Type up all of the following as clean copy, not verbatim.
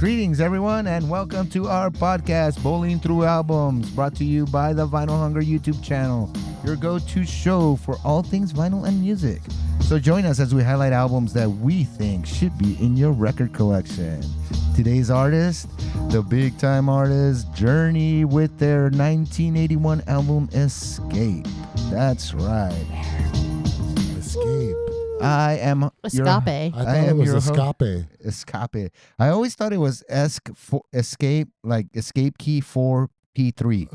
Greetings, everyone, and welcome to our podcast, Bowling Through Albums, brought to you by the Vinyl Hunger YouTube channel, your go-to show for all things vinyl and music. So join us as we highlight albums that we think should be in your record collection. Today's artist, the big-time artist, Journey, with their 1981 album, Escape. That's right. Escape. I am Escape. I thought it was Escape. Escape. I always thought it was escape, like escape key 4P3.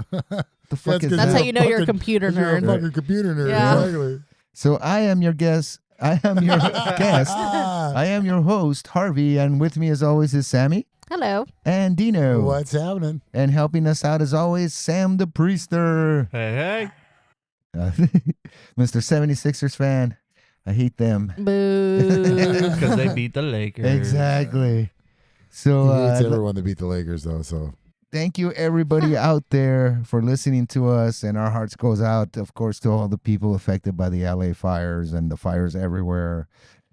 The fuck is That's that? how you know you're a computer You're a nerd. fucking computer nerd. Yeah. Exactly. So I am your guest. I am your guest. I am your host, Harvey, and with me as always is Sammie Hello. and Dino. What's happening? And helping us out as always, Sam the Priester. Hey. Mr. 76ers fan. I hate them. Boo. Because they beat the Lakers. Exactly. So He hates everyone to beat the Lakers, though. So thank you, everybody out there, for listening to us. And our hearts goes out, of course, to all the people affected by the LA fires and the fires everywhere,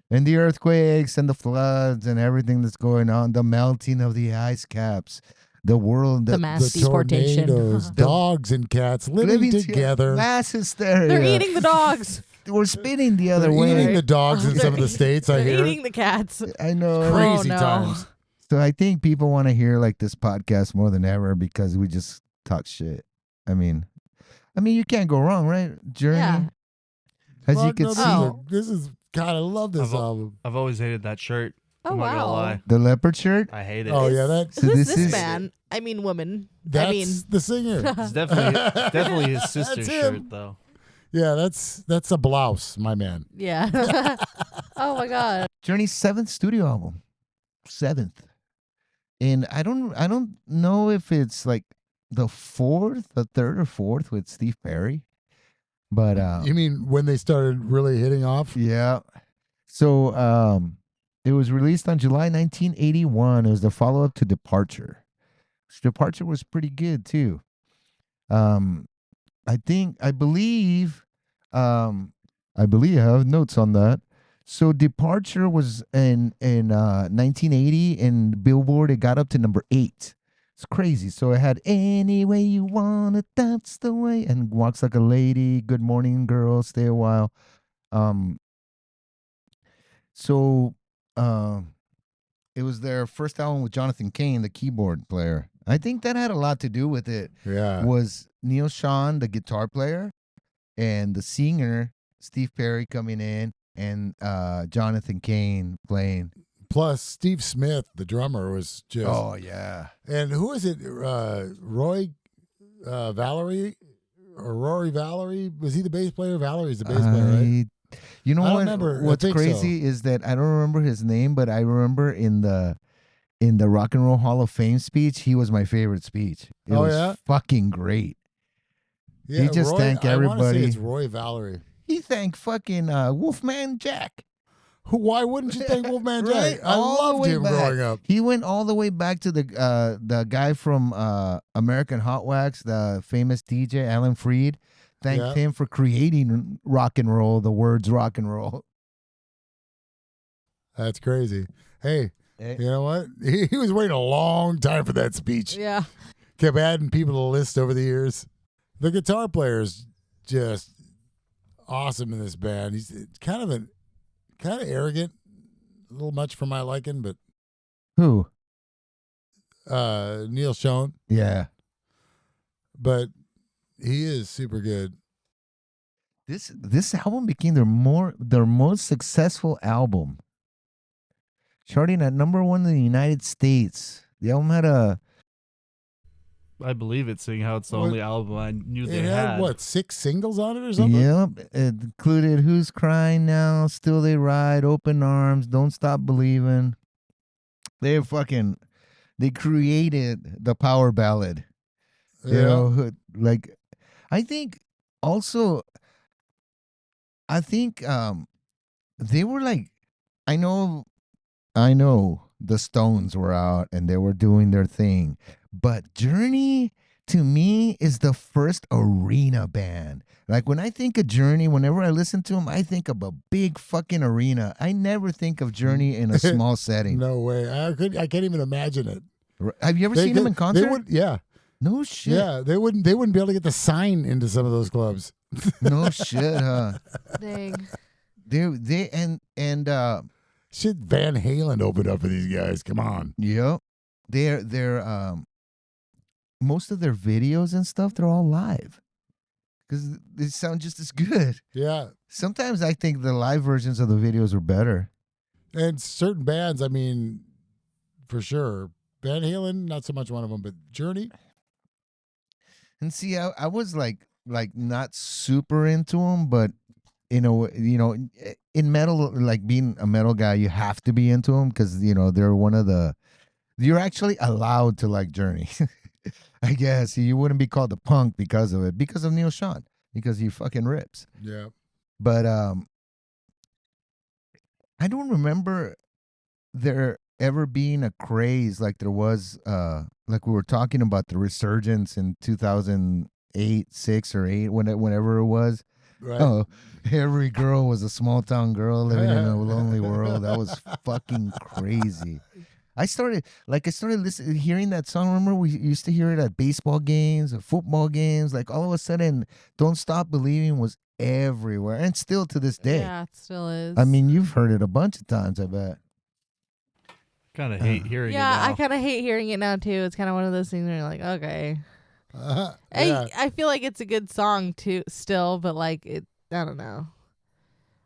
and the earthquakes and the floods and everything that's going on, the melting of the ice caps, the world, The mass deportation. tornadoes, dogs and cats living together. mass hysteria. They're eating the dogs. We're spinning the other They're way. eating the dogs in some of the states. I They're hear. eating the cats. I know. Crazy Oh, no. times. So I think people want to hear like this podcast more than ever because we just talk shit. I mean, you can't go wrong, right? Journey. Yeah. As Fuck you can no, see, Oh. this is God. I love this album. I've always hated that shirt. Oh, I'm not gonna wow. lie. the leopard shirt. I hate it. Oh yeah, that So Who's this this is- man? I mean, woman. that's the singer. It's definitely his sister's That's him. shirt, though. Yeah, that's a blouse, my man. Yeah. Oh, my God. Journey's 7th studio album. 7th. And I don't know if it's like the 3rd or 4th with Steve Perry. But You mean when they started really hitting off? yeah. So it was released on July 1981. It was the follow-up to Departure. Departure was pretty good too. I believe I have notes on that. So Departure was in 1980, and Billboard, it got up to number 8. It's crazy. So it had Any Way You Want It, That's the Way, and Walks Like a Lady, Good Morning Girl, Stay a While. It was their first album with Jonathan Cain, the keyboard player. I think that had a lot to do with it. Yeah. Was Neil Sean, the guitar player, and the singer, Steve Perry, coming in, and Jonathan Cain playing. Plus, Steve Smith, the drummer, was just. Oh, yeah. And who is it? Roy Valerie or Rory Valerie? Was he the bass player? Valerie's the bass player, right? You know I don't what? remember. I What's think crazy is that I don't remember his name, but I remember in the Rock and Roll Hall of Fame speech, he was my favorite speech. It Oh, was yeah? fucking great. Yeah, He just Roy, thanked I wanna say everybody. it's Roy Valerie. He thanked fucking Wolfman Jack. Why wouldn't you thank Wolfman Jack? Right, I all the loved way him back. growing up. He went all the way back to the guy from American Hot Wax, the famous DJ Alan Freed. Thanked Yeah. him for creating rock and roll, the words rock and roll. That's crazy. Hey, Eh. you know what? He was waiting a long time for that speech. Yeah. Kept adding people to the list over the years. The guitar player's just awesome in this band. He's kind of arrogant, a little much for my liking, but Who? Neil Sean, Yeah. but he is super good. This album became their most successful album, charting at number 1 in the United States. The album had I believe it, seeing how it's the What- only album I knew they It had, had. what, 6 singles on it or something? Yep, it included Who's Crying Now, Still They Ride, Open Arms, Don't Stop Believing. They created the power ballad. You Yeah. know, like I think they were like, I know the Stones were out and they were doing their thing, but Journey to me is the first arena band. Like when I think of Journey, whenever I listen to them, I think of a big fucking arena. I never think of Journey in a small setting. No way. I can't even imagine it. Have you ever seen them in concert? They would, yeah, No shit. yeah. They wouldn't be able to get the sign into some of those clubs. No shit, huh? Dang. They and Shit, Van Halen opened up for these guys. Come on. yep. They're most of their videos and stuff, they're all live. Because they sound just as good. Yeah. Sometimes I think the live versions of the videos are better. And certain bands, I mean, for sure. Van Halen, not so much one of them, but Journey. And see, I was like not super into them, but in metal, like being a metal guy, you have to be into them because they're one of the. You're actually allowed to like Journey, I guess. You wouldn't be called a punk because of it, because of Neil Sean, because he fucking rips. Yeah. But I don't remember there ever being a craze like there was, like we were talking about the resurgence in 2008, 6 or 8, whenever it was. Right. Oh, every girl was a small town girl living in a lonely world. That was fucking crazy. I started listening, hearing that song. Remember, we used to hear it at baseball games, at football games. Like all of a sudden, "Don't Stop Believing" was everywhere, and still to this day. Yeah, it still is. I mean, you've heard it a bunch of times, I bet. Kind of hate hearing it yeah, now. I kind of hate hearing it now too. It's kind of one of those things where you're like, okay. Yeah. I feel like it's a good song too, still, but like I don't know.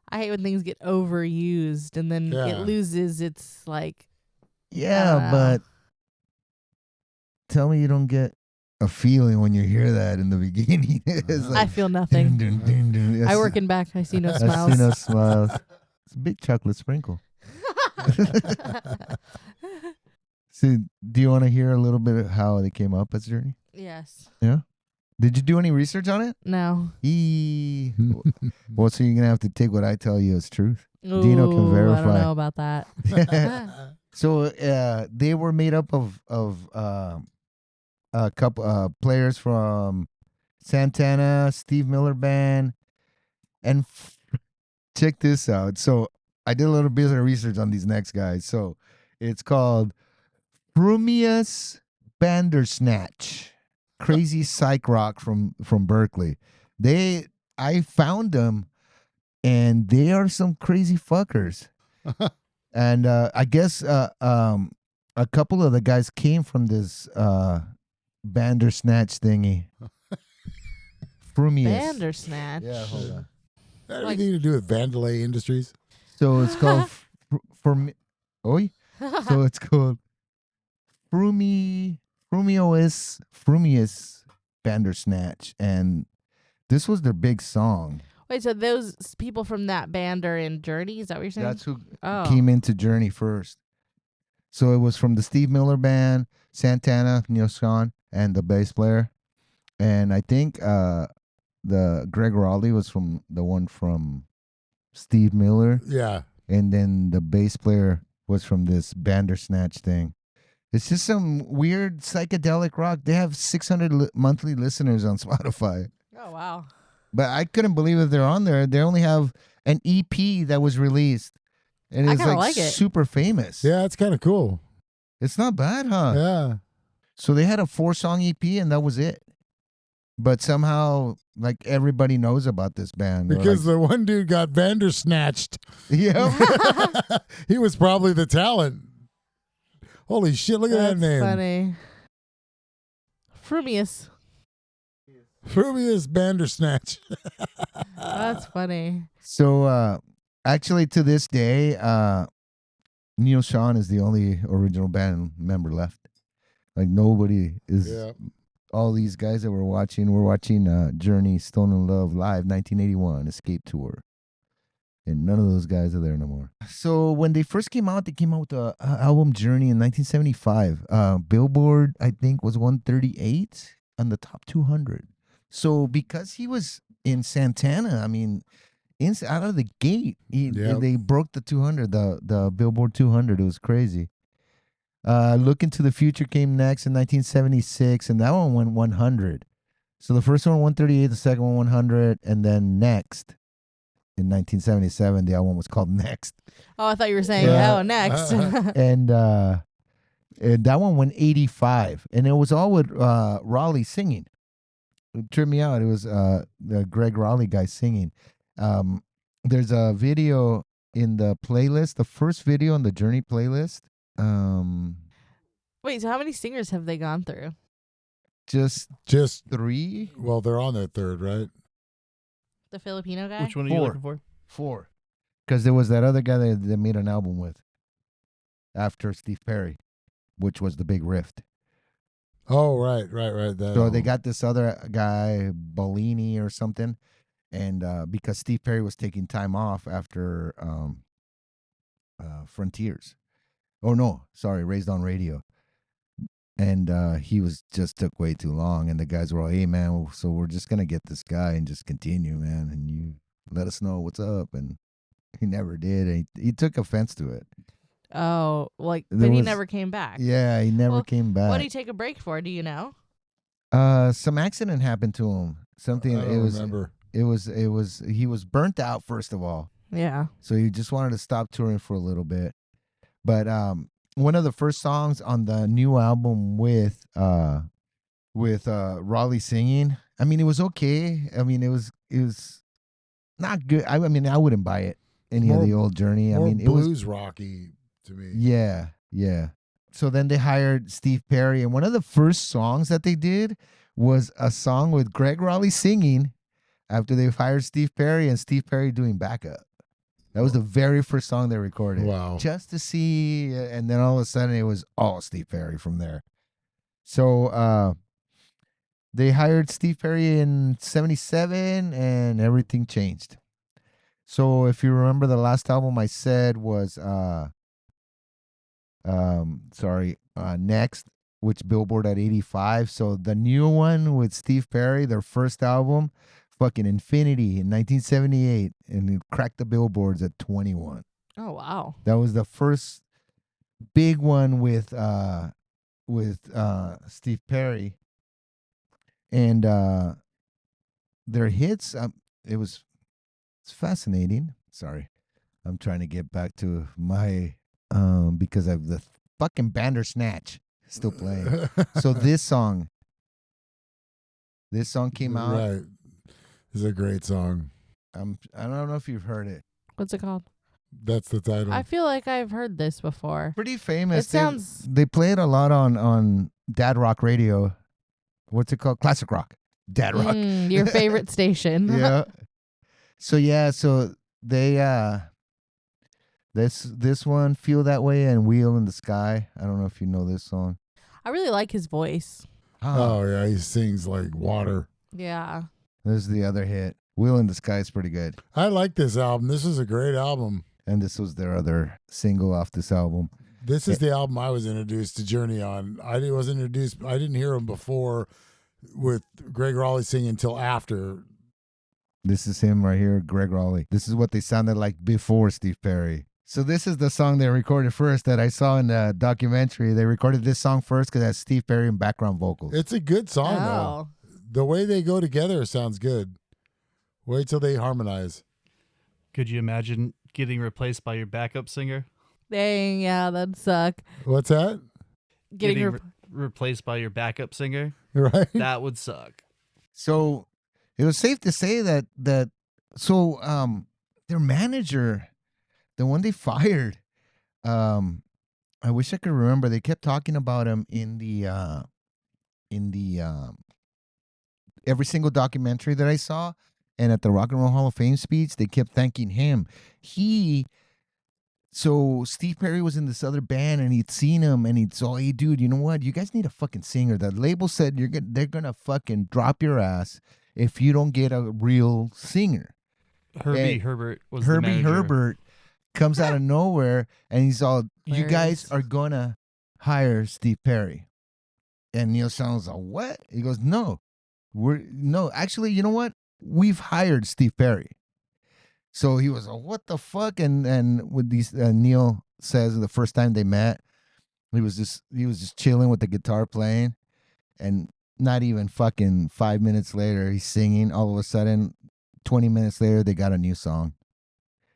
I hate when things get overused and then Yeah. it loses its like. Yeah, Wow. but tell me you don't get a feeling when you hear that in the beginning. It's I like, feel nothing. dun, dun, dun, dun. I work in back. I see no I smiles. see no smiles. It's a big chocolate sprinkle. So, do you want to hear a little bit of how they came up as Journey? Yes. Did you do any research on it? No. Well, so you're gonna have to take what I tell you as truth. Dino can Ooh, I verify. don't know about that. So they were made up of a couple players from Santana, Steve Miller Band, and check this out. So I did a little bit of research on these next guys. So it's called Frumious Bandersnatch, crazy psych rock from Berkeley. I found them, and they are some crazy fuckers. And I guess a couple of the guys came from this Bandersnatch thingy. Frumious. Bandersnatch. Yeah, hold on. That have anything to do with Vandalay Industries? So it's called Oi? So it's called Frumious Bandersnatch, and this was their big song. Wait, so those people from that band are in Journey? Is that what you're saying? That's who Oh. came into Journey first. So it was from the Steve Miller Band, Santana, Neil Sean, and the bass player. And I think the Greg Raleigh was from the one from Steve Miller. Yeah. And then the bass player was from this Bandersnatch thing. It's just some weird psychedelic rock. They have 600 monthly listeners on Spotify. Oh, wow. But I couldn't believe if they're on there. They only have an EP that was released. And I it's kinda like like it. super famous. Yeah, it's kind of cool. It's not bad, huh? Yeah. So they had a 4-song EP and that was it. But somehow, like, everybody knows about this band. They're Because like, the one dude got Bandersnatched. yeah. He was probably the talent. Holy shit, look at that That's name. funny. Frumious. Frumious Bandersnatch. That's funny. So, actually, to this day, Neil Sean is the only original band member left. Like, nobody is. Yeah. All these guys that we're watching Journey, Stone in Love live, 1981 Escape Tour. And none of those guys are there no more. So when they first came out, they came out with the album Journey in 1975. Billboard, I think, was 138 on the top 200. So because he was in Santana, I mean, out of the gate, they broke the 200, the Billboard 200. It was crazy. Look Into the Future came next in 1976, and that one went 100. So the first one 138, the second one 100, and then Next in 1977, the album was called Next. Oh, I thought you were saying, Yeah. oh, next. And And that one went 85, and it was all with Raleigh singing. It tripped me out. It was the Greg Raleigh guy singing. There's a video in the playlist, the first video on the Journey playlist. Wait, so how many singers have they gone through? Just Just 3, well, they're on their third, right? The Filipino guy? Which one are you 4. looking for? 4. Because there was that other guy that made an album with after Steve Perry, which was the big rift. Oh, right. That So they got this other guy, Bellini or something, and because Steve Perry was taking time off after Frontiers. Oh no, sorry, Raised on Radio. And he was just took way too long, and the guys were all, "Hey man, so we're just gonna get this guy and just continue, man, and you let us know what's up." And he never did. And he took offense to it. Oh, like, There but he was- never came back. Yeah, he never Well, came What back. did he take a break for? Do you know? Some accident happened to him. Something. I don't remember. It was. He was burnt out first of all, Yeah. so he just wanted to stop touring for a little bit. But one of the first songs on the new album with Raleigh singing, I mean, it was okay. I mean, it was not good. I mean, I wouldn't buy it. Any of More- the old Journey. I More mean, it was blues rocky to me. yeah. So then they hired Steve Perry, and one of the first songs that they did was a song with Greg Raleigh singing after they hired Steve Perry and Steve Perry doing backup. That was the very first song they recorded. Wow. Just to see, and then all of a sudden it was all Steve Perry from there. So they hired Steve Perry in 77 and everything changed. So if you remember, the last album I said was Next, which Billboard at 85. So the new one with Steve Perry, their first album, fucking Infinity in 1978, and it cracked the Billboards at 21. Oh, wow. That was the first big one with Steve Perry. And their hits, it's fascinating. Sorry. I'm trying to get back to my because of the fucking Bandersnatch still playing. So this song came out. Right. It's a great song. I don't know if you've heard it. What's it called? That's the title. I feel like I've heard this before. Pretty famous. It sounds- They play it a lot on Dad Rock Radio. What's it called? Classic Rock. Dad Rock. Your favorite station. Yeah. So they this one, Feel That Way, and Wheel in the Sky. I don't know if you know this song. I really like his voice. Oh yeah, he sings like water. Yeah. This is the other hit. Wheel in the Sky is pretty good. I like this album. This is a great album. And this was their other single off this album. This is the album I was introduced to Journey on. I didn't hear him before with Greg Raleigh singing until after. This is him right here, Greg Raleigh. This is what they sounded like before Steve Perry. So this is the song they recorded first that I saw in the documentary. They recorded this song first because it has Steve Perry in background vocals. It's a good song though. Oh. The way they go together sounds good. Wait till they harmonize. Could you imagine getting replaced by your backup singer? Dang, yeah, that'd suck. What's that? Getting Replaced by your backup singer? Right? That would suck. So it was safe to say that their manager, the one they fired, I wish I could remember. They kept talking about him in the every single documentary that I saw, and at the Rock and Roll Hall of Fame speech, they kept thanking him. So Steve Perry was in this other band, and he'd seen him, and he'd say, "Hey, dude, you know what? You guys need a fucking singer." The label said they're gonna fucking drop your ass if you don't get a real singer. Herbie Herbert was the manager. Herbert comes out of nowhere, and he's all, "You guys Hilarious. are gonna hire Steve Perry." And Neil Sean's like, "What?" He goes, "No, actually, you know what? We've hired Steve Perry." So he was like, "What the fuck?" And with these, Neil says the first time they met, he was just chilling with the guitar playing, and not even fucking 5 minutes later, he's singing. All of a sudden, 20 minutes later, they got a new song.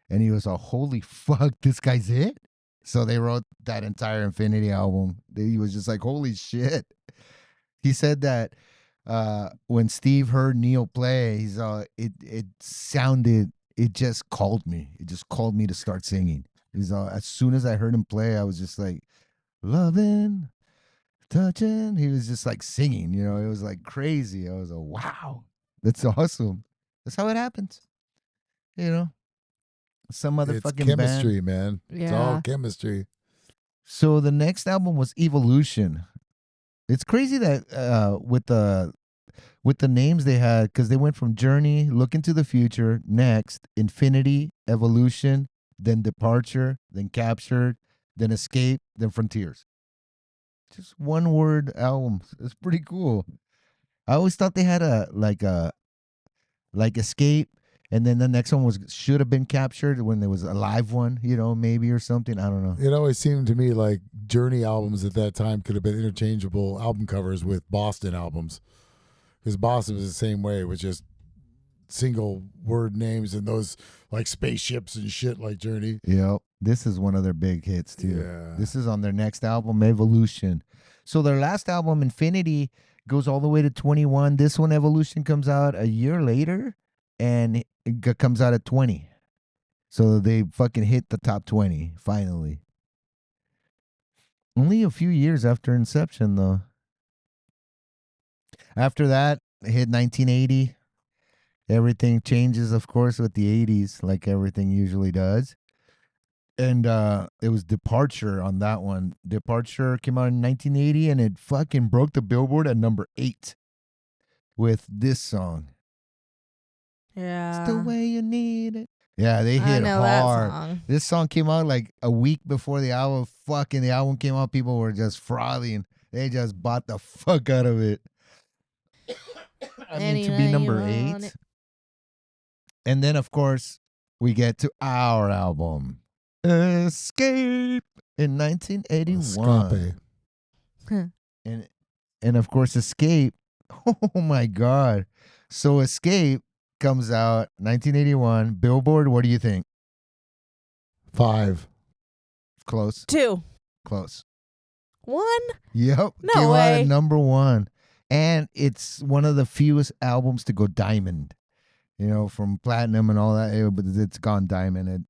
And he was like, "Holy fuck, this guy's it?" So they wrote that entire Infinity album. He was just like, holy shit. He said that when Steve heard Neil play, it sounded, it just called me. It just called me to start singing. As soon as I heard him play, I was just like, loving, touching. He was just like singing, it was like crazy. I was like, wow, that's awesome. That's how it happens. Some It's motherfucking band. chemistry, man. It's all Yeah. chemistry. So the next album was Evolution. It's crazy that with the names they had, because they went from Journey, Look into the Future, Next, Infinity, Evolution, then Departure, then Captured, then Escape, then Frontiers. Just one word albums. It's pretty cool. I always thought they had a like Escape, and then the next one was should have been Captured when there was a live one, maybe or something. I don't know. It always seemed to me like Journey albums at that time could have been interchangeable album covers with Boston albums. Because Boston was the same way with just single word names and those like spaceships and shit like Journey. This is one of their big hits too. Yeah. This is on their next album, Evolution. So their last album, Infinity, goes all the way to 21. This one, Evolution, comes out a year later, and it comes out at 20. So they fucking hit the top 20 finally. Only a few years after Inception, though. After that, it hit 1980. Everything changes, of course, with the 80s, like everything usually does. And it was Departure on that one. Departure came out in 1980, and it fucking broke the Billboard at number 8 with this song. Yeah. It's the way you need it. Yeah, they I hit know hard. that song. This song came out like a week before the album. Fucking the album came out, people were just frothing. They just bought the fuck out of it. I mean, to be number 8. And then, of course, we get to our album, Escape, in 1981. Escape. And of course, Escape. Oh my God. So Escape comes out 1981. Billboard, what do you think? 5. Close. 2. Close. 1. Yep. No Came out way. at number 1. And it's one of the fewest albums to go diamond. From platinum and all that, but it's gone diamond.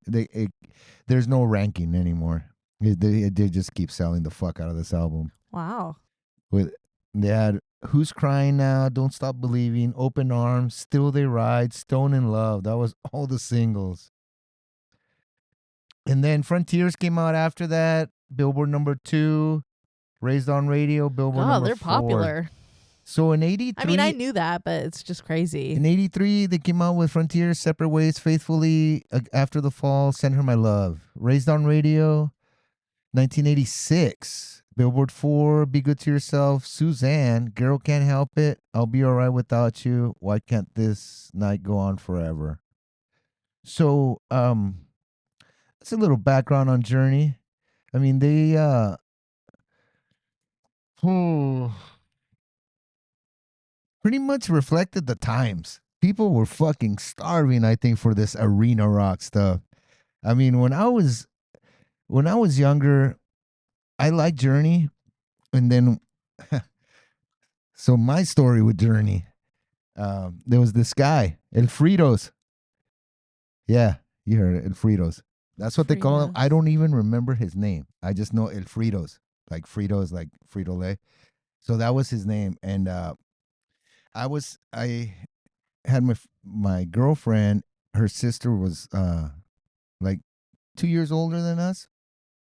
There's no ranking anymore. They just keep selling the fuck out of this album. Wow. They had Who's Crying Now, Don't Stop Believing, Open Arms, Still They Ride, Stone in Love. That was all the singles. And then Frontiers came out after that. Billboard number 2. Raised on Radio, Billboard number 4. They're popular. So in 83... I mean, I knew that, but it's just crazy. In 83, they came out with Frontiers, Separate Ways, Faithfully, After the Fall, Send Her My Love. Raised on Radio, 1986. Billboard 4, Be Good to Yourself, Suzanne, Girl Can't Help It, I'll Be Alright Without You, Why Can't This Night Go On Forever? So, that's a little background on Journey. I mean, they, pretty much reflected the times. People were fucking starving, I think, for this arena rock stuff. I mean, when I was younger, I liked Journey, and then so my story with Journey, there was this guy, El Fritos. Yeah, you heard it, El Fritos. That's what they call him. Fritos. I don't even remember his name. I just know El Fritos, like Fritos, like Frito-Lay. So that was his name, and I had my girlfriend. Her sister was like 2 years older than us,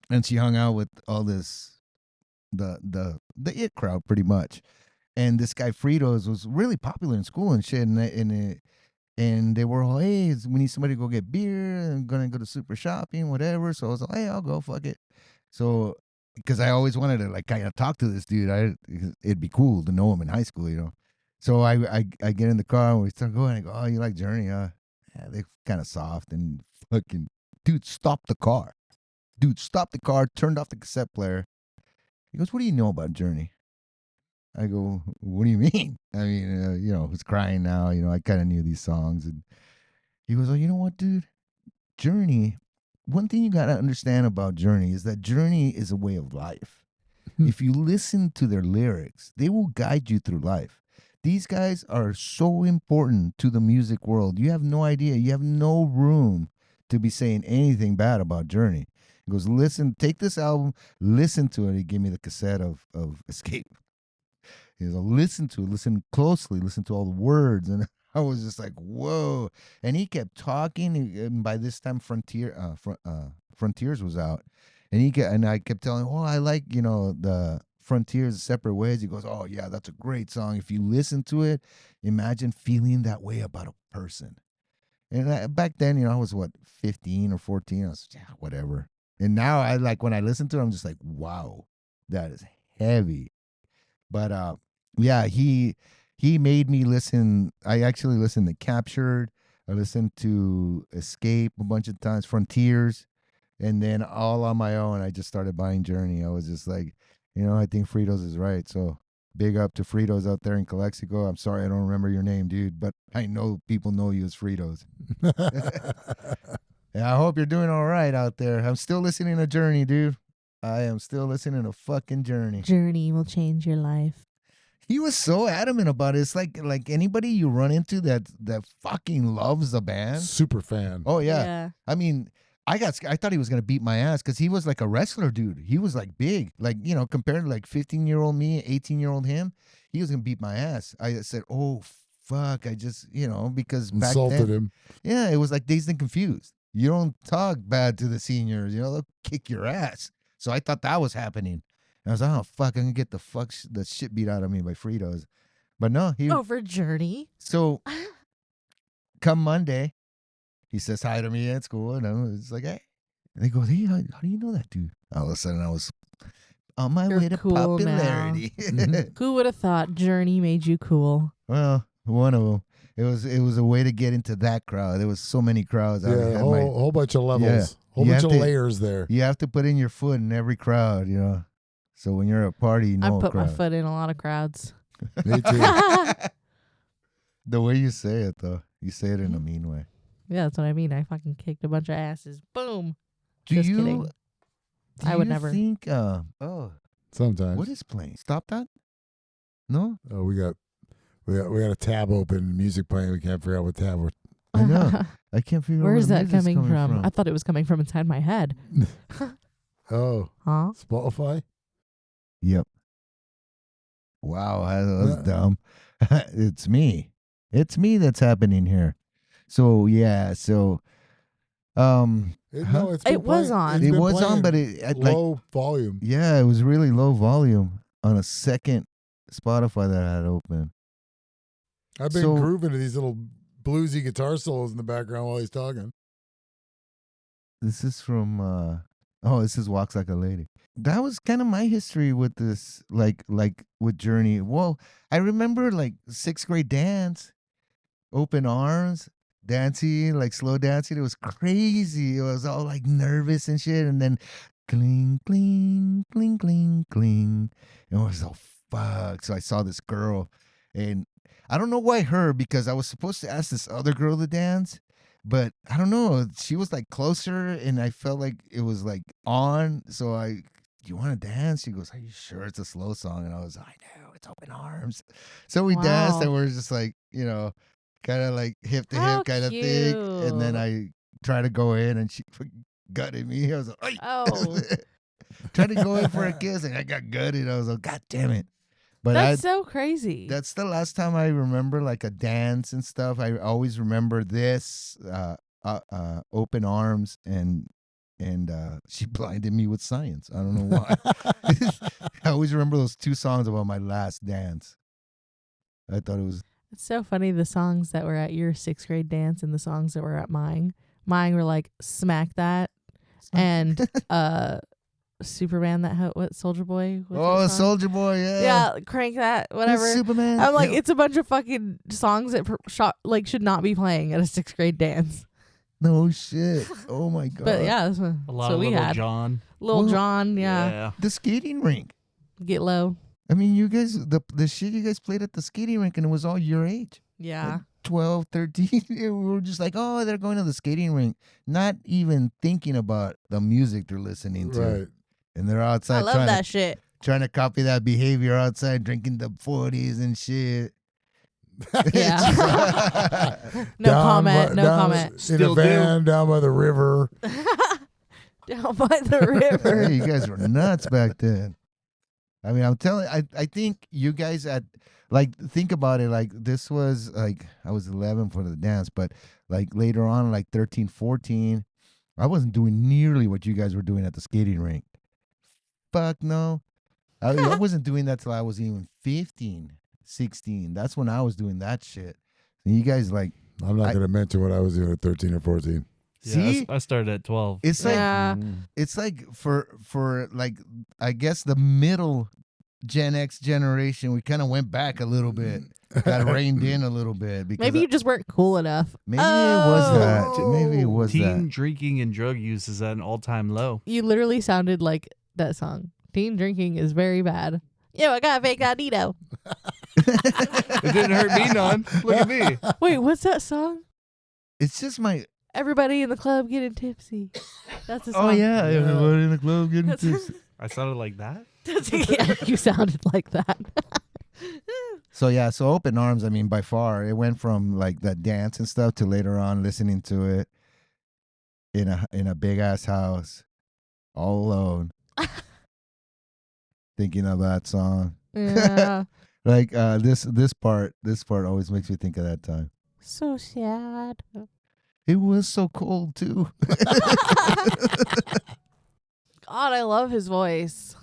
and she hung out with all this the it crowd pretty much. And this guy Fritos was really popular in school and shit, and they were all, hey, we need somebody to go get beer. I'm gonna go to super shopping, whatever. So I was like, hey, I'll go, fuck it. So because I always wanted to like kind of talk to this dude, it'd be cool to know him in high school. So I get in the car and we start going. I go, oh, you like Journey? Yeah, they're kind of soft and fucking. Dude, stop the car. Turned off the cassette player. He goes, what do you know about Journey? I go, what do you mean? I mean, Who's Crying Now? I kind of knew these songs. And he goes, oh, you know what, dude? Journey, one thing you got to understand about Journey is that Journey is a way of life. If you listen to their lyrics, they will guide you through life. These guys are so important to the music world. You have no idea. You have no room to be saying anything bad about Journey. He goes, listen, take this album, listen to it. He gave me the cassette of Escape. He goes, listen to it, listen closely, listen to all the words. And I was just like, whoa. And he kept talking. And by this time, Frontiers was out. And I kept telling him, oh, I like, the Frontiers Separate Ways. He goes, oh, yeah, that's a great song. If you listen to it, imagine feeling that way about a person. And back then, I was, 15 or 14? I was, yeah, whatever. And now when I listen to it, I'm just like, wow, that is heavy. But, yeah, he made me listen. I actually listened to Captured. I listened to Escape a bunch of times, Frontiers. And then all on my own, I just started buying Journey. I was just like, I think Fritos is right. So big up to Fritos out there in Calexico. I'm sorry I don't remember your name, dude, but I know people know you as Fritos. Yeah, I hope you're doing all right out there. I'm still listening to Journey, dude. I am still listening to fucking Journey. Journey will change your life. He was so adamant about it. It's like anybody you run into that fucking loves the band. Super fan. Oh, yeah. I mean, I thought he was going to beat my ass because he was like a wrestler, dude. He was like big. Like, compared to like 15-year-old me, 18-year-old him, he was going to beat my ass. I said, oh, fuck. I just, because back Insulted then, him. Yeah, it was like Dazed and Confused. You don't talk bad to the seniors, they'll kick your ass. So I thought that was happening. And I was like, oh, fuck, I'm going to get the shit beat out of me by Fritos. But no, for Journey. So come Monday, he says hi to me at school, and I was like, hey. And he goes, hey, how do you know that dude? All of a sudden, I was on my way to cool popularity. Who would have thought Journey made you cool? Well, one of them. It was a way to get into that crowd. There was so many crowds. Yeah, a whole bunch of levels. Yeah. Whole bunch of layers there. You have to put in your foot in every crowd, So when you're at a party, I put my foot in a lot of crowds. Me too. The way you say it, though, you say it in a mean way. Yeah, that's what I mean. I fucking kicked a bunch of asses. Boom. Just kidding. I would never think. Sometimes. What is playing? Stop that. No. Oh, we got a tab open, music playing. We can't figure out what tab we're. I know. I can't figure out where where is the that music's coming from? from. I thought it was coming from inside my head. Oh. Huh? Spotify? Yep. Wow, that's dumb. It's me. It's me that's happening here. So yeah, No, it's been It was playing. on. It's it been was on, playing but it low volume. yeah, it was really low volume on a second Spotify that I had open. I've been So- grooving to these little bluesy guitar solos in the background while he's talking. This is from this is Walks Like a Lady. That was kind of my history with this, like with Journey. Well, I remember like 6th grade dance, Open Arms, dancing, like slow dancing. It was crazy. It was all like nervous and shit. And then cling, cling, cling, cling, cling. And it was oh fuck. So I saw this girl, and I don't know why her, because I was supposed to ask this other girl to dance. But I don't know. She was like closer, and I felt like it was like on. So do you want to dance? She goes, are you sure it's a slow song? And I was, I know, it's Open Arms. So we danced, and we're just like, kind of like hip to hip kind of thing. And then I tried to go in, and she gutted me. I was like, "Ay." Oh. Tried to go in for a kiss, and I got gutted. I was like, God damn it. But That's so crazy. that's the last time I remember like a dance and stuff. I always remember this Open Arms and she blinded me with science. I don't know why. I always remember those two songs about my last dance. I thought it was. It's so funny, the songs that were at your 6th grade dance and the songs that were at mine. Mine were like Smack That and Superman, what Soldier Boy? What's that song? Soldier Boy, yeah. Yeah, Crank That, whatever. Superman. I'm like, Yeah. it's a bunch of fucking songs that should not be playing at a 6th grade dance. No shit. Oh my god. But yeah, that's A lot what of we Little had. John. Lil Well, Jon, yeah. The skating rink. Get Low. I mean, you guys, the shit you guys played at the skating rink, and it was all your age. Yeah. 12, 13. We were just like, oh, they're going to the skating rink, not even thinking about the music they're listening to. Right. And they're outside I love that shit. trying to copy that behavior outside, drinking the 40s and shit. Yeah. No comment. No comment. In Still a van down by the river. Down by the river. Hey, you guys were nuts back then. I mean, I'm telling I think you guys think about it, like this was like I was 11 for the dance, but like later on, like 13, 14, I wasn't doing nearly what you guys were doing at the skating rink. Fuck no. I wasn't doing that till I was even 15, 16. That's when I was doing that shit. And you guys like, I'm not going to mention what I was doing at 13 or 14. Yeah, see? I started at 12. It's like Yeah. it's like for like I guess the middle Gen X generation, we kind of went back a little bit, got reined in a little bit because Maybe you just weren't cool enough. maybe it was that. Oh. Maybe it was Teen that. drinking and drug use is at an all-time low. You literally sounded like that song. Teen drinking is very bad. Yo, I got fake Dino. It didn't hurt me none. Look at me. Wait, what's that song? It's just my. Everybody in the club getting tipsy. That's a song. Oh yeah, everybody in the club getting tipsy. I sounded like that. Yeah, you sounded like that. So yeah, so Open Arms. I mean, by far, it went from like that dance and stuff to later on listening to it in a big ass house, all alone, thinking of that song. Yeah. Like this part always makes me think of that time. So sad. It was so cold too. God, I love his voice.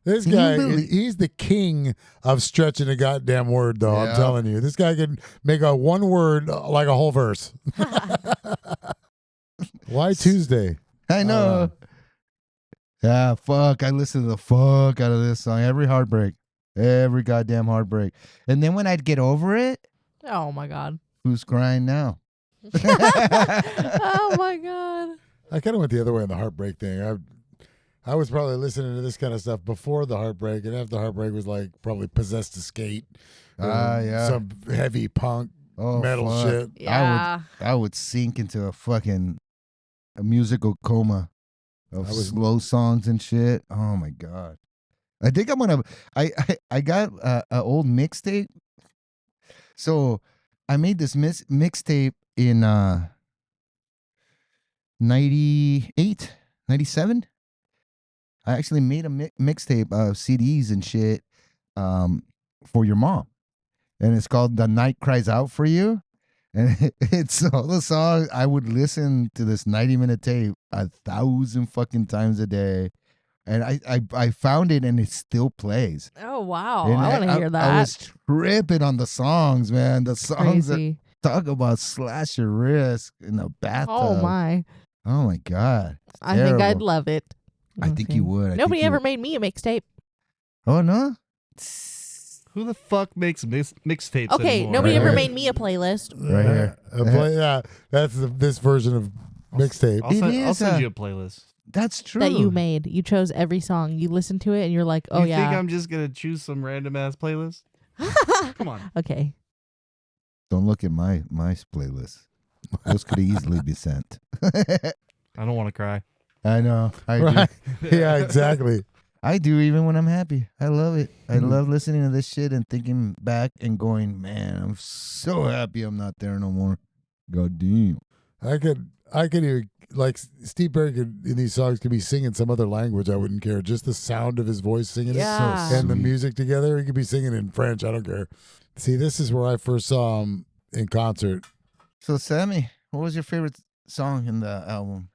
This Can you guy, believe- he's the king of stretching a goddamn word, though. Yeah. I'm telling you. This guy can make a one word like a whole verse. Why Tuesday? I know. Yeah, fuck. I listen to the fuck out of this song. Every heartbreak. Every goddamn heartbreak. And then when I'd get over it, Oh my God. who's crying now? Oh my God. I kind of went the other way on the heartbreak thing. I was probably listening to this kind of stuff before the heartbreak, and after the heartbreak was like probably Possessed to Skate. or Yeah. Some heavy punk Oh, metal fuck. shit. Yeah. I would sink into a musical coma of slow songs and shit. Oh my God. I think I'm gonna. I got an old mixtape. So I made this mixtape in 98, 97. I actually made a mixtape of CDs and shit for your mom, and it's called "The Night Cries Out for You." And it's all the songs. I would listen to this 90-minute tape 1,000 fucking times a day. And I found it, and it still plays. Oh wow. And I want to hear that. I was tripping on the songs, man. The songs Crazy. that talk about slash your wrist in a bathtub. Oh my. Oh my God. It's I think I'd terrible. love it. I think you would. I Nobody think you ever would. made me a mixtape. Oh no. Who the fuck makes mixtapes Okay, anymore? nobody Right ever here. made me a playlist. Right here. That's this version of mixtape. I'll send you a playlist. That's true. That you made. You chose every song. You listened to it and you're like, oh you yeah. think I'm just gonna choose some random ass playlist? Come on. Okay. Don't look at my playlist. Those could easily be sent. I don't want to cry. I know. I do. Right. Yeah, exactly. I do, even when I'm happy. I love it. I Mhm. love listening to this shit and thinking back and going, man, I'm so happy I'm not there no more. God damn. I could hear, like, Steve Perry could, in these songs, could be singing some other language. I wouldn't care. Just the sound of his voice singing Yeah. it and the sweet. music together. He could be singing in French. I don't care. See, this is where I first saw him in concert. So, Sammie, what was your favorite song in the album?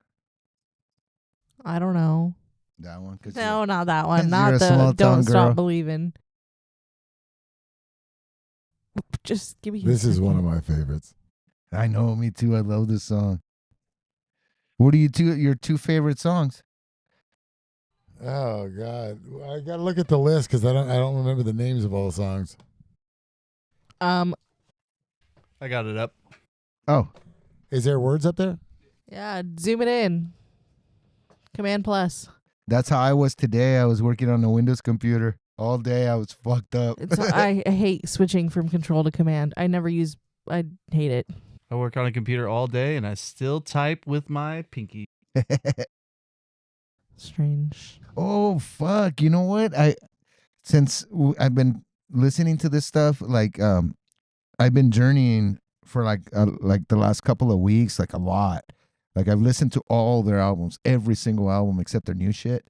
I don't know. That one? 'Cause No, not that You're one. a Not small the town Don't Stop girl. Believing. Just give me This is one of my favorites. I know, me too. I love this song. What are your two favorite songs? Oh God, I gotta look at the list because I don't remember the names of all the songs. Um I got it up. Oh, Is there words up there? yeah, zoom it in. Command plus. that's how I was today. I was working on a Windows computer. All day I was fucked up. I hate switching from control to command. I hate it. I work on a computer all day and I still type with my pinky. Strange. Oh fuck! You know what? I've been listening to this stuff, like I've been journeying for like the last couple of weeks, like a lot. Like I've listened to all their albums, every single album except their new shit.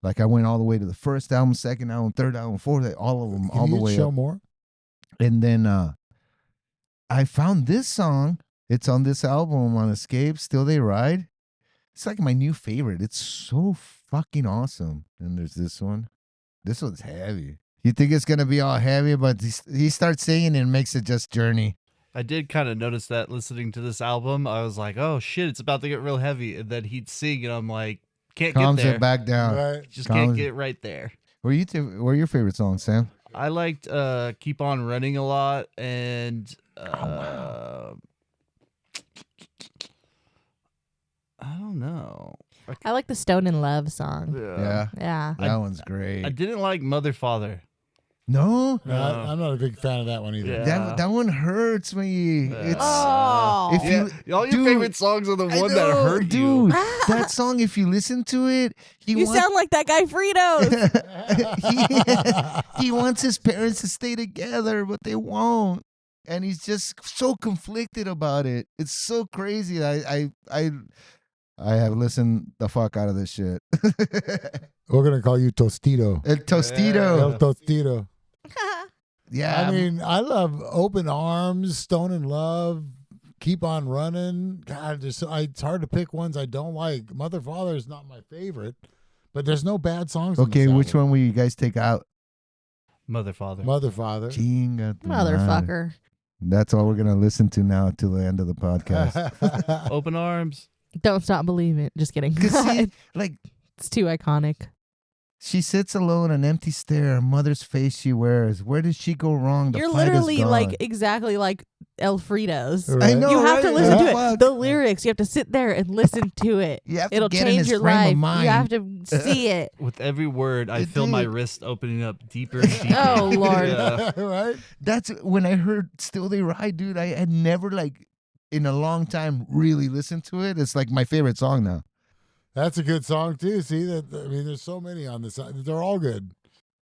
Like I went all the way to the first album, second album, third album, fourth, all of them, all the way show up. more? And then I found this song. It's on this album on Escape, Still They Ride. It's like my new favorite. It's so fucking awesome. And there's this one. This one's heavy. You think it's gonna be all heavy, but he starts singing and makes it just journey. I did kind of notice that listening to this album. I was like, oh shit, it's about to get real heavy. And then he'd sing and I'm like, can't Calms get there. it back down. Right. Just Calms can't it. get right there. What are your favorite songs, Sam? I liked Keep On Running a lot and I don't know. I like the Stone in Love song. Yeah. Yeah. That one's great. I didn't like Mother Father. No? No, I'm not a big fan of that one either. Yeah. That one hurts me. It's Oh. if you all your dude, favorite songs are the I one that know, hurt dude. you. That song, if you listen to it, You sound like that guy Fritos. he wants his parents to stay together, but they won't. And he's just so conflicted about it. It's so crazy. I have listened the fuck out of this shit. We're gonna call you Tostito. El Tostito. El Tostito. Yeah. I mean, I love Open Arms, Stone in Love, Keep On Running. God, it's hard to pick ones I don't like. Mother Father is not my favorite, but there's no bad songs. Okay, on this which album. one will you guys take out? Mother Father. Mother Father. Chinga tu madre. Motherfucker. That's all we're gonna listen to now till the end of the podcast. Open Arms. Don't Stop Believing. Just kidding. 'Cause see, like, It's too iconic. she sits alone, an empty stare, her mother's face she wears. Where did she go wrong? The You're fight is literally gone. like exactly like El Fritos. Right. I know. You have to right? listen to Fuck. it. The lyrics, you have to sit there and listen to it. You have to It'll get in change his your frame of life. mind. You have to see it. With every word, I It feel my did. wrist opening up deeper and deeper. Oh, Lord. Yeah. Right? That's when I heard Still They Ride, dude. I had never, like, in a long time really listened to it. It's like my favorite song now. That's a good song too. See that? I mean, there's so many on this. They're all good.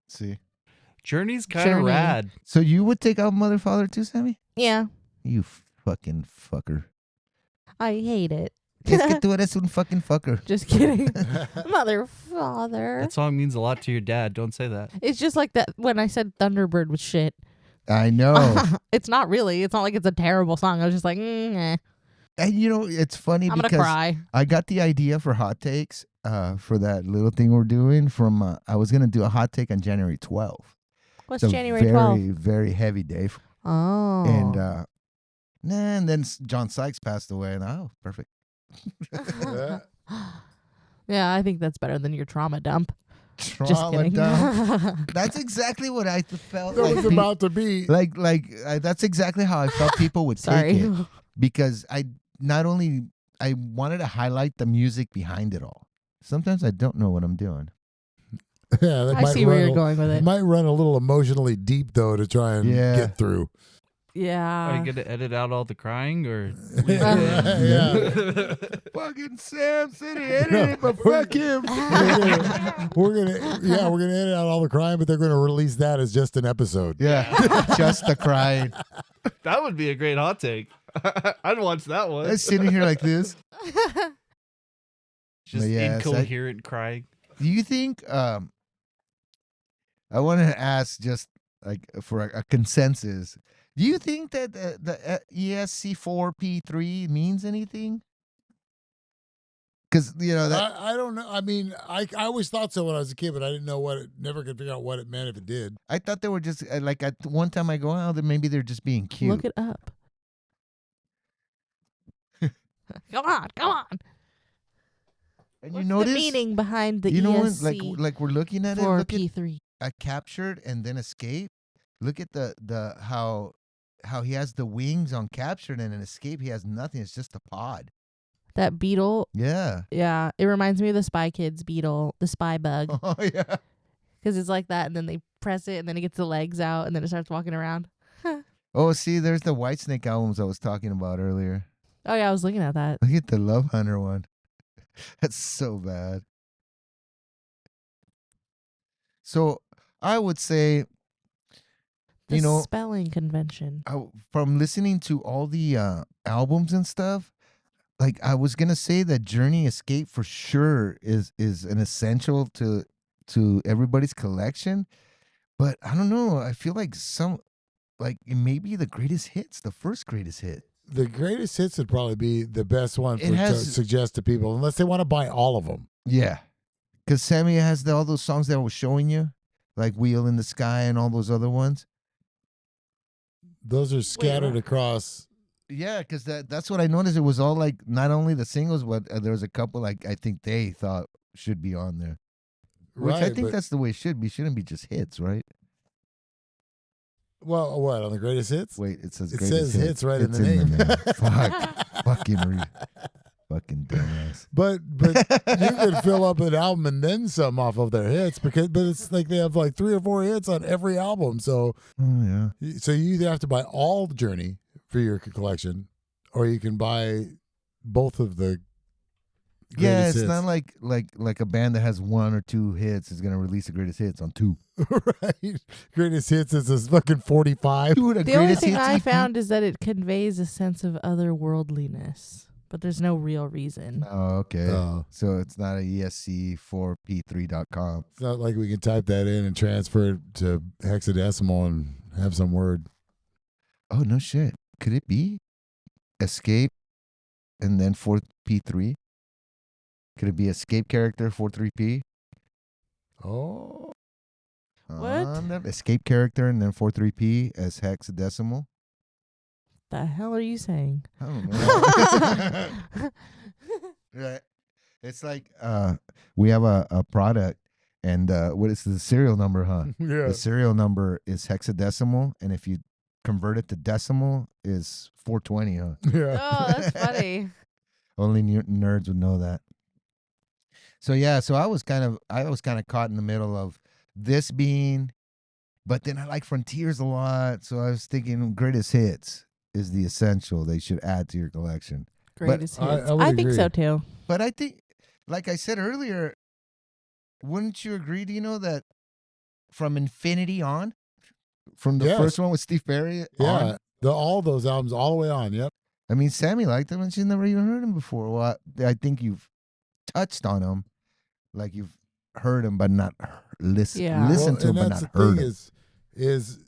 See. Journey's kind of Journey. rad. So you would take out Mother Father too, Sammy? Yeah. You fucking fucker. I hate it. Es que tú eres un fucking fucker. Just kidding. Mother, father. That song means a lot to your dad. Don't say that. It's just like that when I said Thunderbird was shit. I know. It's not really. It's not like it's a terrible song. I was just like, eh. And you know, it's funny I'm going to because cry. I got the idea for hot takes for that little thing we're doing from, I was going to do a hot take on January 12th. What's It's a January very, 12th? very heavy day. Oh. And then John Sykes passed away, and perfect. Yeah. Yeah, I think that's better than your trauma dump. Just Trauma kidding. dump. That's exactly what I felt That like. was about to be. That's exactly how I felt people would Sorry. take it, because I wanted to highlight the music behind it all. Sometimes I don't know what I'm doing. Yeah, that I might see where run you're going with It it. might run a little emotionally deep though to try and Yeah. get through. Are you Yeah. going to edit out all the crying or? Yeah. Fucking Sam said he edited it, but fuck him. we're gonna edit out all the crime, but they're gonna release that as just an episode. Yeah, just the crying. That would be a great hot take. I'd watch that one. I'm sitting here like this. Just Yes, incoherent crying. Do you think? I want to ask just like for a consensus. Do you think that the ESC4P3 means anything? Because that I don't know. I mean, I always thought so when I was a kid, but I didn't know never could figure out what it meant if it did. I thought they were just like at one time I go, oh, then maybe they're just being cute. Look it up. Come on. and What's you notice, the meaning behind the you know, when, ESC like we're looking at it. Look at P3? captured and then escape. Look at the how he has the wings on captured and in escape he has nothing. It's just a pod. That beetle. Yeah. Yeah, it reminds me of the Spy Kids beetle, the spy bug, Oh yeah. because it's like that, and then they press it, and then it gets the legs out, and then it starts walking around. Oh, see, there's the Whitesnake albums I was talking about earlier. Oh yeah, I was looking at that. Look at the Love Hunter one. That's so bad. So I would say, The you know, spelling convention. from listening to all the albums and stuff, like I was gonna say that Journey Escape for sure is an essential to everybody's collection. But I don't know. I feel like it may be the greatest hits, the first greatest hit. The greatest hits would probably be the best one It to has- suggest to people, unless they want to buy all of them. Yeah. Because Sammie has all those songs that I was showing you, like Wheel in the Sky and all those other ones. Those are scattered what? across. Yeah, because that's what I noticed. It was all like not only the singles, but there was a couple like I think they thought should be on there. Which Right, I think but- that's the way it should be. Shouldn't be just hits, right? Well, what, on the greatest hits? Wait, it says It greatest says hits right in It's the name. Fuck. Fucking dumbass. But you could fill up an album and then some off of their hits, but it's like they have like 3 or 4 hits on every album. So Oh yeah. you either have to buy all Journey for your collection, or you can buy both of the Yeah, greatest it's hits. not like a band that has 1 or 2 hits is gonna release the greatest hits on 2. Right. Greatest hits is this fucking 45. Dude, The only thing I found is that it conveys a sense of otherworldliness, but there's no real reason. Oh, okay. Oh. So it's not a ESC4P3.com. It's not like we can type that in and transfer it to hexadecimal and have some word. Oh no shit. Could it be Escape and then 4P3? Could it be Escape character 43P? Oh. What? Escape character and then 43P as hexadecimal? The hell are you saying? I don't know. Right. It's like we have a product and what is the serial number, huh? Yeah. The serial number is hexadecimal, and if you convert it to decimal is 420, huh? Yeah. Oh, that's funny. Only nerds would know that. So yeah, so I was kind of caught in the middle of this being, but then I like Frontiers a lot, so I was thinking greatest hits is the essential they should add to your collection. Greatest I- hits. I would I think agree. so too. But I think, like I said earlier, wouldn't you agree, Dino, that from Infinity on, from the Yes. first one with Steve Perry on, Yeah. All those albums all the way on. Yep. I mean, Sammie liked them and she's never even heard him before. Well, I think you've touched on them, like you've heard them, but not listened Yeah. listened to and them, but that's not the heard thing them. is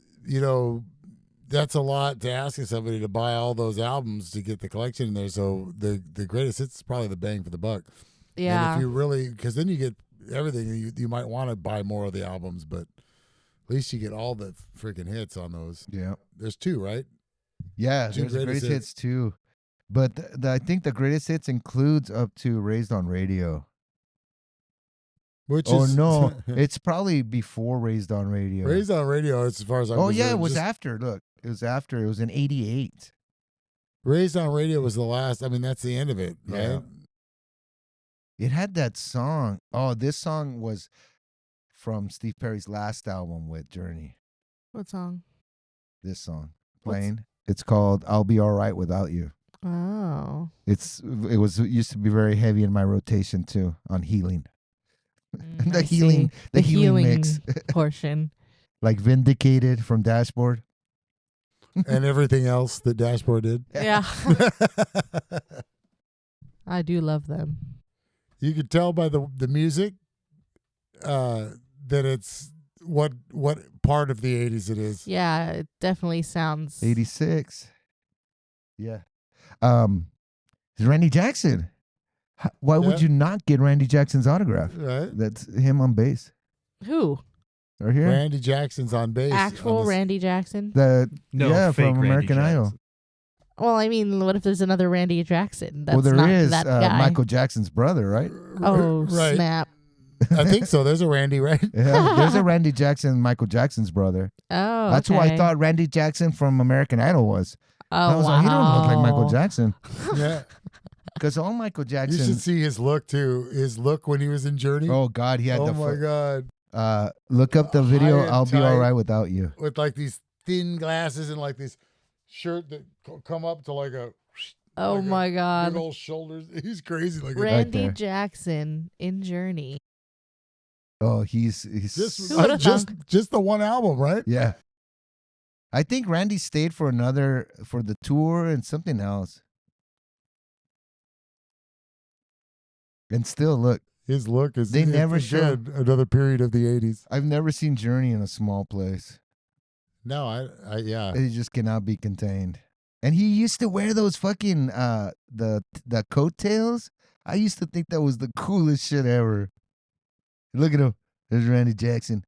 that's a lot to ask of somebody to buy all those albums to get the collection in there. So the greatest hits is probably the bang for the buck. And Yeah. if you really, because then you get everything. You might want to buy more of the albums, but at least you get all the freaking hits on those. Yeah, There's 2, right? yeah. Two There's the greatest greatest hits too, but I think the greatest hits includes up to Raised on Radio. Which Oh is no, it's probably before Raised on Radio. Raised on Radio. As far as I'm Oh yeah, it concerned, was just- after. Look, it was after. It was in '88. Raised on Radio was the last. I mean, that's the end of it, right? Yeah. It had that song. Oh, this song was from Steve Perry's last album with Journey. What song? This song What's- playing. It's called "I'll Be All Right Without You." Oh. It used to be very heavy in my rotation too on healing. Mm, the I healing, see. the healing mix, portion. like Vindicated from Dashboard. And everything else that Dashboard did. Yeah. I do love them. You could tell by the music that it's what part of the 80s it is. Yeah, it definitely sounds 86. Yeah. Randy Jackson. Why would Yeah. you not get Randy Jackson's autograph? Right? That's him on bass. Who? Right here. Randy Jackson's on bass. Actual on this- Randy Jackson? The No, yeah, fake from Randy American Idol. Jackson. Well, I mean, what if there's another Randy Jackson? That's Well, there not is that guy. Michael Jackson's brother, right? Oh, right. snap. I think so. There's a Randy, right? Yeah, there's a Randy Jackson, Michael Jackson's brother. Oh, That's who I okay. thought Randy Jackson from American Idol was. Oh, I was wow. like, he don't look like Michael Jackson. Yeah. Because all Michael You Jackson. should see his look too. His look when he was in Journey. Oh God, he had Oh the my God. Look up the video. High and I'll be all tight. right without you. With like these thin glasses and like this shirt that come up to like a. Oh like my a God. Big old shoulders. He's crazy. Like Randy there. Jackson in Journey. Oh, he's just Who would've just the one album, right? yeah. I think Randy stayed for the tour and something else. And still, look, His look is. They never again, another period of the '80s. I've never seen Journey in a small place. No, I yeah. It just cannot be contained. And he used to wear those fucking the coattails. I used to think that was the coolest shit ever. Look at him. There's Randy Jackson.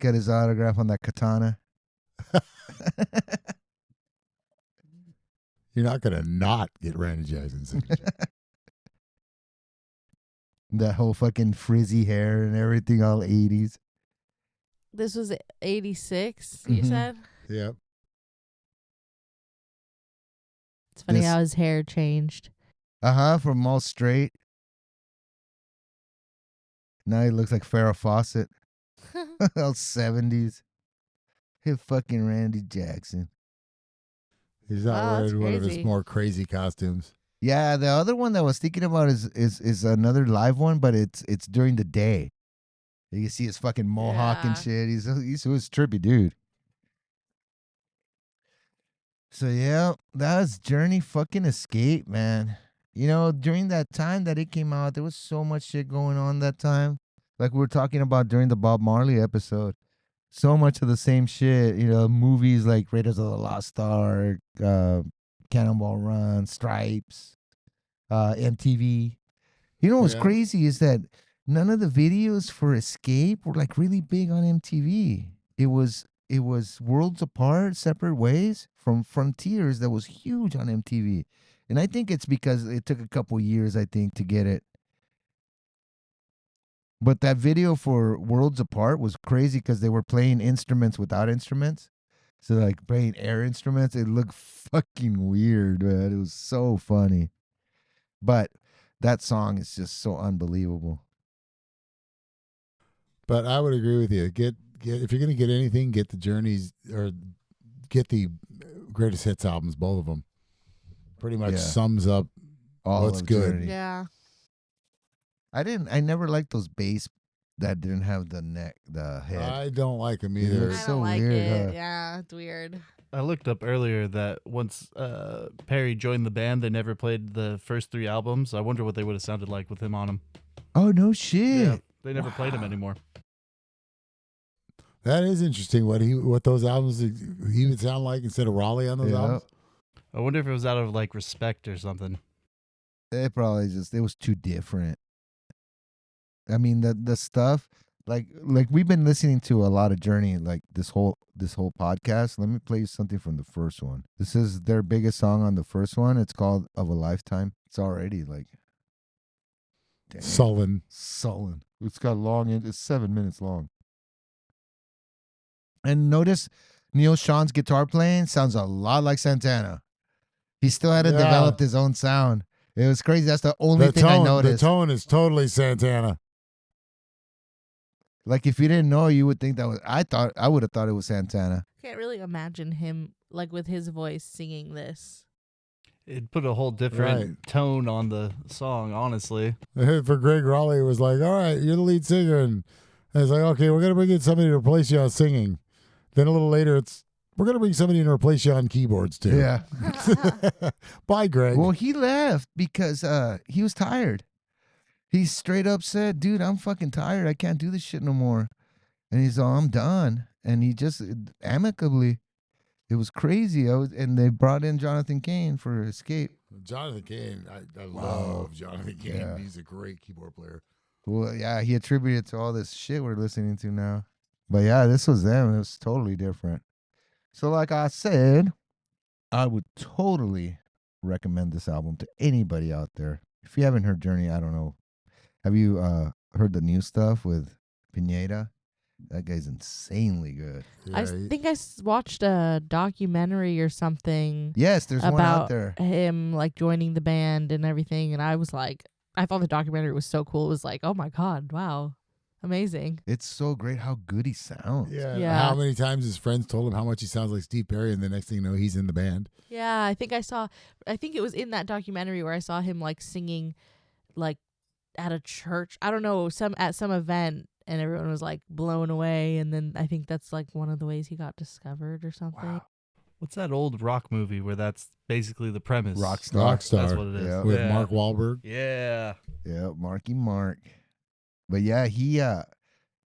Got his autograph on that katana. You're not gonna not get Randy Jackson's signature. That whole fucking frizzy hair and everything, all 80s. This was 86, you Mhm. said? Yep. It's funny This- how his hair changed. From all straight. Now he looks like Farrah Fawcett. All 70s. Hey, fucking Randy Jackson. He's not Wow, that's wearing one of his crazy. more crazy costumes. Yeah, the other one that I was thinking about is another live one, but it's during the day. You can see his fucking mohawk and Yeah. shit. He's a trippy dude. So yeah, that was Journey fucking Escape, man. You know, during that time that it came out, there was so much shit going on that time. Like we were talking about during the Bob Marley episode. So much of the same shit, you know, movies like Raiders of the Lost Ark, Cannonball Run, Stripes, MTV. You know what's Yeah. crazy is that none of the videos for Escape were like really big on MTV. It was Worlds Apart, Separate Ways from Frontiers that was huge on MTV. And I think it's because it took a couple years, I think, to get it. But that video for Worlds Apart was crazy because they were playing instruments without instruments. So like playing air instruments, it looked fucking weird, man. It was so funny. But that song is just so unbelievable. But I would agree with you. Get if you're gonna get anything, get the Journeys or get the greatest hits albums, both of them. Pretty much Yeah. sums up All what's of good. Journey. Yeah. I never liked those bass that didn't have the head. I don't like them It either. looks I so don't like weird, it. huh? Yeah, it's weird. I looked up earlier that once Perry joined the band, they never played the first 3 albums. I wonder what they would have sounded like with him on them. Oh no shit. Yeah, they never played him anymore. That is interesting. What those albums he would sound like instead of Raleigh on those Yeah. albums. I wonder if it was out of like respect or something. It probably it was too different. I mean the stuff like we've been listening to a lot of Journey like this whole podcast. Let me play you something from the first one. This is their biggest song on the first one. It's called Of a Lifetime. It's already like dang, Sullen. It's got it's 7 minutes long. And notice Neil Sean's guitar playing sounds a lot like Santana. He still hadn't Yeah. developed his own sound. It was crazy. That's the only thing I noticed. The tone is totally Santana. Like if you didn't know, you would think that was. I would have thought it was Santana. Can't really imagine him like with his voice singing this. It put a whole different Right. tone on the song, honestly. For Greg Raleigh, it was like, all right, you're the lead singer. And it's like, okay, we're going to bring in somebody to replace you on singing. Then a little later, we're going to bring somebody in to replace you on keyboards, too. Yeah. Bye, Greg. Well, he left because he was tired. He straight up said, "Dude, I'm fucking tired. I can't do this shit no more." And he's all, "I'm done." And he just amicably. It was crazy. And they brought in Jonathan Cain for Escape. Jonathan Cain, I Wow. love Jonathan Cain. Yeah. He's a great keyboard player. Well, yeah, he attributed to all this shit we're listening to now. But yeah, this was them. It was totally different. So like I said, I would totally recommend this album to anybody out there. If you haven't heard Journey, I don't know. Have you heard the new stuff with Pineda? That guy's insanely good. I think I watched a documentary or something Yes, there's one out about there. him like joining the band and everything, and I was like, I thought the documentary was so cool. It was like, oh my god, wow, Amazing. It's so great how good he sounds. Yeah. How many times his friends told him how much he sounds like Steve Perry, and the next thing you know, he's in the band. Yeah, I think it was in that documentary where I saw him like singing like at a church. I don't know, at some event, and everyone was like blown away, and then I think that's like one of the ways he got discovered or something. Wow. What's that old rock movie where that's basically the premise? Rockstar. That's what it is. Yeah. With Mark Wahlberg. Yeah. Yeah, Marky Mark. But yeah, he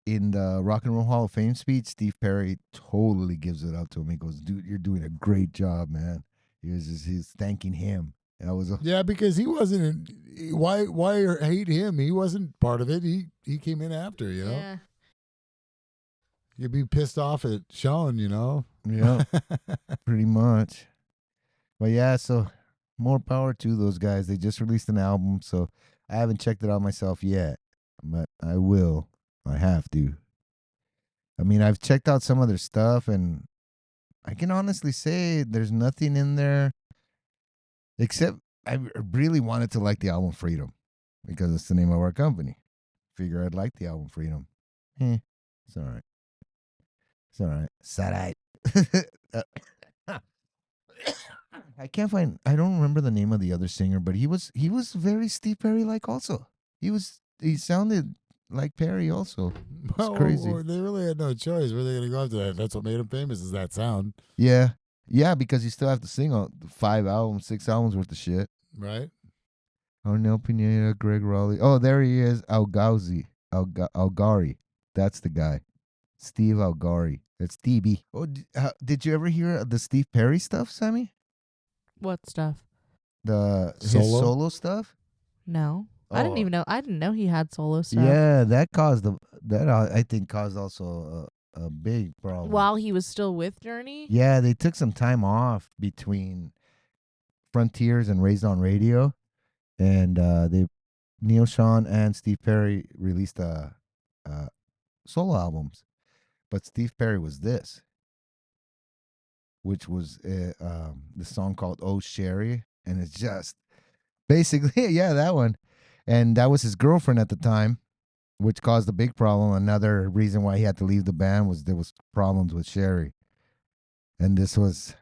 in the Rock and Roll Hall of Fame speech, Steve Perry totally gives it up to him. He goes, "Dude, you're doing a great job, man." He's thanking him. And I was Yeah, because he wasn't. Why hate him? He wasn't part of it. He came in after. You know, Yeah. you'd be pissed off at Sean. You know. yeah, pretty much. But yeah, so more power to those guys. They just released an album, so I haven't checked it out myself yet, but I will. I have to. I mean, I've checked out some of their stuff, and I can honestly say there's nothing in there except I really wanted to like the album Freedom because it's the name of our company. Figure I'd like the album Freedom. It's all right. It's all right. It's all right. I don't remember the name of the other singer, but he was very Steve Perry like also. He sounded like Perry also. It's crazy. Well, they really had no choice. Where are they going to go after that? That's what made him famous, is that sound. Yeah. Yeah, because you still have to sing on 5 albums, 6 albums worth of shit. Right? Arnel Pineda, Greg Raleigh. Oh, there he is. Algari. That's the guy. Steve Algari. That's DB. Oh, did you ever hear the Steve Perry stuff, Sammie? What stuff? His solo stuff? No. I didn't even know. I didn't know he had solo stuff. Yeah, that I think caused also a big problem. While he was still with Journey? Yeah, they took some time off between Frontiers and Raised on Radio, and Neil Sean and Steve Perry released solo albums, but Steve Perry was this, which was the song called "Oh Sherry," and it's just basically that one, and that was his girlfriend at the time, which caused a big problem. Another reason why he had to leave the band was there was problems with Sherry, and this was.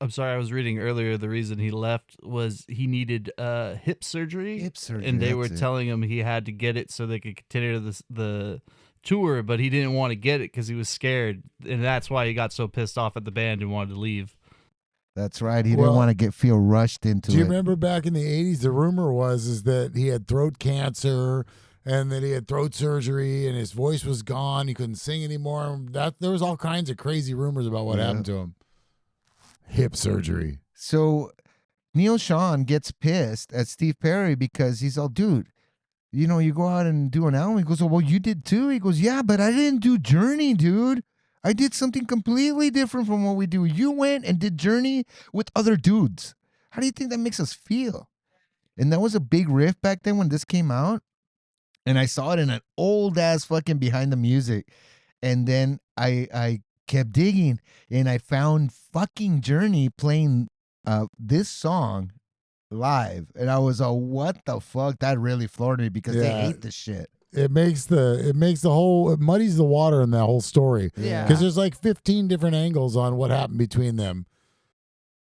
I'm sorry, I was reading earlier the reason he left was he needed hip surgery. And they were telling him he had to get it so they could continue the tour, but he didn't want to get it because he was scared. And that's why he got so pissed off at the band and wanted to leave. That's right. He didn't want to feel rushed into it. Do you remember back in the 80s, the rumor was that he had throat cancer and that he had throat surgery and his voice was gone. He couldn't sing anymore. There was all kinds of crazy rumors about what happened to him. Hip surgery. So Neil Sean gets pissed at Steve Perry because he's all, dude, you go out and do an album. He goes, oh, well, you did too? He goes, yeah, but I didn't do Journey, dude. I did something completely different from what we do. You went and did Journey with other dudes. How do you think that makes us feel? And that was a big riff back then when this came out. And I saw it in an old ass fucking Behind the Music. And then I kept digging and I found fucking Journey playing this song live. And I was like, what the fuck? That really floored me because they hate this shit. It muddies the water in that whole story. Yeah. Because there's like 15 different angles on what happened between them.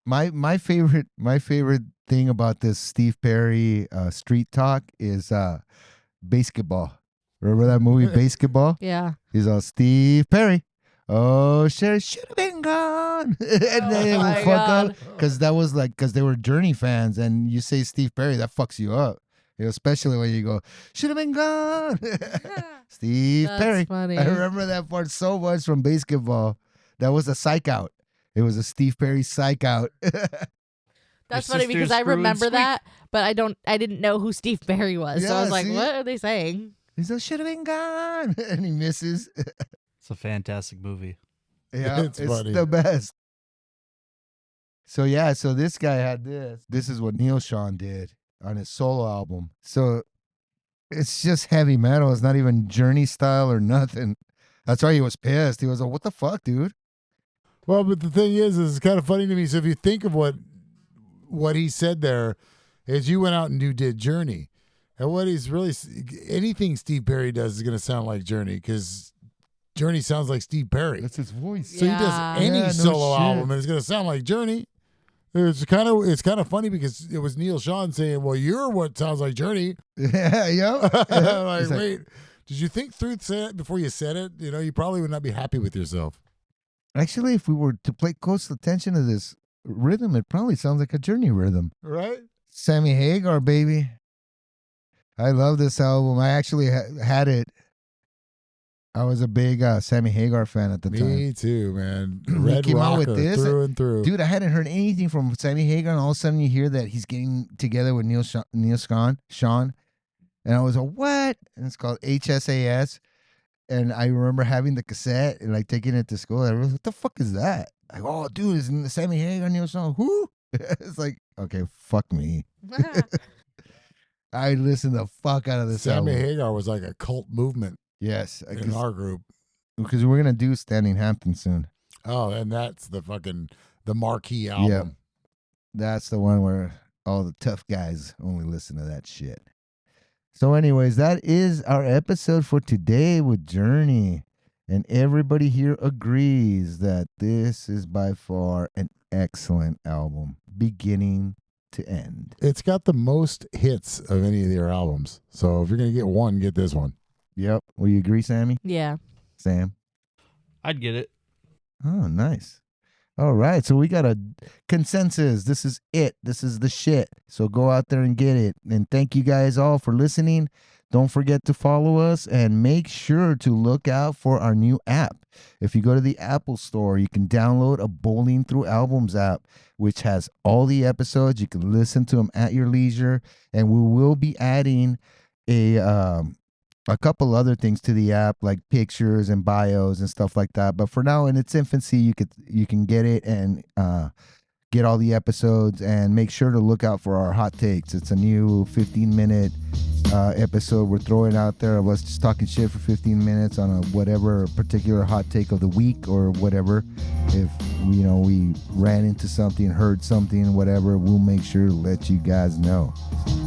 My favorite thing about this Steve Perry street talk is Basketball. Remember that movie Basketball? Yeah. He's all Steve Perry. Oh, Sherry should have been gone. And they will fuck up because they were Journey fans, and you say Steve Perry, that fucks you up. Especially when you go, should have been gone. Steve Perry. Funny. I remember that part so much from Basketball. That was a psych out. It was a Steve Perry psych out. That's funny because I remember that, but I didn't know who Steve Perry was. So I was like, what are they saying? He's like, should have been gone. And he misses. It's a fantastic movie. Yeah, it's funny. The best. So this guy had this. This is what Neil Sean did on his solo album. So it's just heavy metal. It's not even Journey style or nothing. That's why he was pissed. He was like, what the fuck, dude? Well, but the thing is it's kind of funny to me. So if you think of what he said there is you went out and you did Journey. And what he's really, anything Steve Perry does is going to sound like Journey because Journey sounds like Steve Perry. That's his voice. So he does any solo album and it's going to sound like Journey. It's kind of funny because it was Neil Sean saying, "Well, you're what sounds like Journey." Yeah. Like, wait, did you think through it before you said it? You know, you probably would not be happy with yourself. Actually, if we were to pay close attention to this rhythm, it probably sounds like a Journey rhythm. Right? Sammy Hagar, baby. I love this album. I actually had it. I was a big Sammy Hagar fan at the time. Me too, man. Red came out rocker with this through and through. Dude, I hadn't heard anything from Sammy Hagar, and all of a sudden you hear that he's getting together with Neil Sean, and I was like, what? And it's called HSAS. And I remember having the cassette and like taking it to school. I was like, what the fuck is that? Like, oh, dude, is Sammy Hagar, Neil Sean? Who? It's like, okay, fuck me. I listened the fuck out of this Sammy album. Hagar was like a cult movement. Yes. In our group. Because we're going to do Standing Hampton soon. Oh, and that's the marquee album. Yep. That's the one where all the tough guys only listen to that shit. So anyways, that is our episode for today with Journey. And everybody here agrees that this is by far an excellent album, beginning to end. It's got the most hits of any of their albums. So if you're going to get one, get this one. Yep. Will you agree, Sammy? Yeah. Sam? I'd get it. Oh, nice. All right. So we got a consensus. This is it. This is the shit. So go out there and get it. And thank you guys all for listening. Don't forget to follow us and make sure to look out for our new app. If you go to the Apple Store, you can download a Bowling Through Albums app, which has all the episodes. You can listen to them at your leisure. And we will be adding a couple other things to the app, like pictures and bios and stuff like that. But for now, in its infancy, you can get it and get all the episodes, and make sure to look out for our hot takes. It's a new 15-minute episode we're throwing out there of us just talking shit for 15 minutes on a whatever particular hot take of the week or whatever. If we ran into something, heard something, whatever, we'll make sure to let you guys know.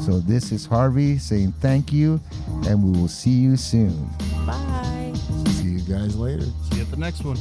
So this is Harvey saying thank you, and we will see you soon. Bye. See you guys later. See you at the next one.